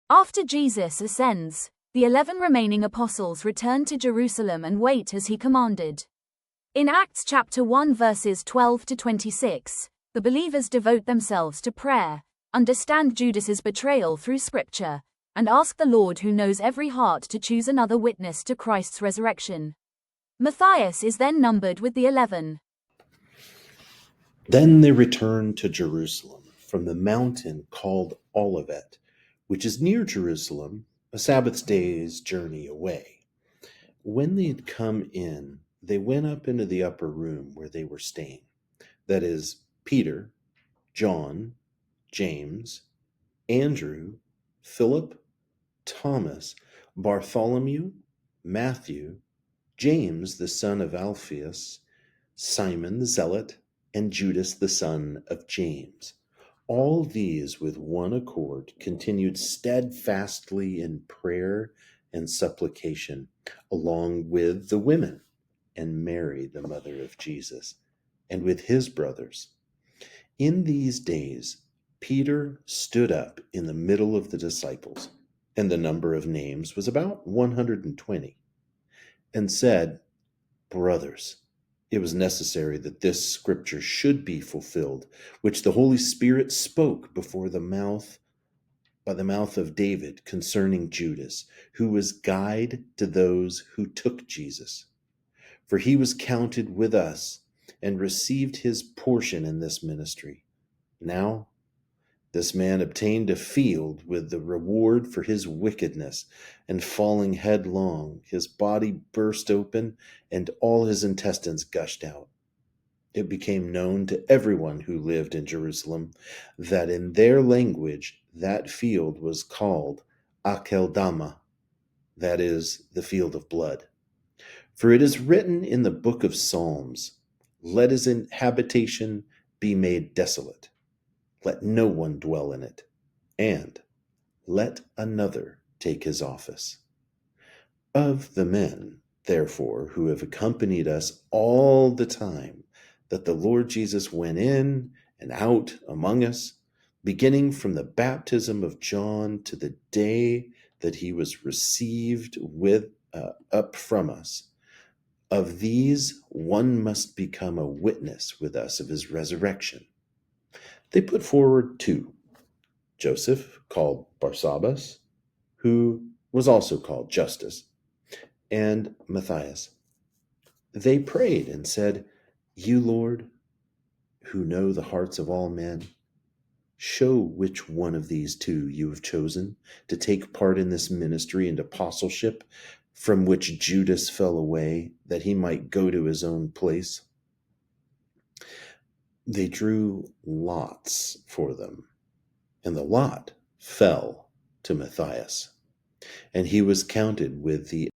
After Jesus ascends, the 11 remaining apostles return to Jerusalem and wait as he commanded. In Acts chapter 1 verses 12 to 26, the believers devote themselves to prayer, understand Judas's betrayal through scripture, and ask the Lord who knows every heart to choose another witness to Christ's resurrection. Matthias is then numbered with the 11. Then they returned to Jerusalem from the mountain called Olivet, which is near Jerusalem, a Sabbath day's journey away. When they had come in, they went up into the upper room where they were staying. That is, Peter, John, James, Andrew, Philip, Thomas, Bartholomew, Matthew, James the son of Alphaeus, Simon the Zealot, and Judas the son of James. All these with one accord continued steadfastly in prayer and supplication, along with the women and Mary, the mother of Jesus, and with his brothers. In these days, Peter stood up in the middle of the disciples, and the number of names was about 120, and said, "Brothers, it was necessary that this scripture should be fulfilled, which the Holy Spirit spoke by the mouth of David concerning Judas, who was guide to those who took Jesus. For he was counted with us and received his portion in this ministry. Now, this man obtained a field with the reward for his wickedness, and falling headlong, his body burst open, and all his intestines gushed out. It became known to everyone who lived in Jerusalem that in their language that field was called Akeldama, that is, the field of blood. For it is written in the book of Psalms, 'Let his habitation be made desolate. Let no one dwell in it, and let another take his office.' Of the men, therefore, who have accompanied us all the time that the Lord Jesus went in and out among us, beginning from the baptism of John to the day that he was received up from us, of these one must become a witness with us of his resurrection." They put forward 2, Joseph, called Barsabbas, who was also called Justus, and Matthias. They prayed and said, "You, Lord, who know the hearts of all men, show which one of these 2 you have chosen to take part in this ministry and apostleship from which Judas fell away, that he might go to his own place." They drew lots for them, and the lot fell to Matthias, and he was counted with the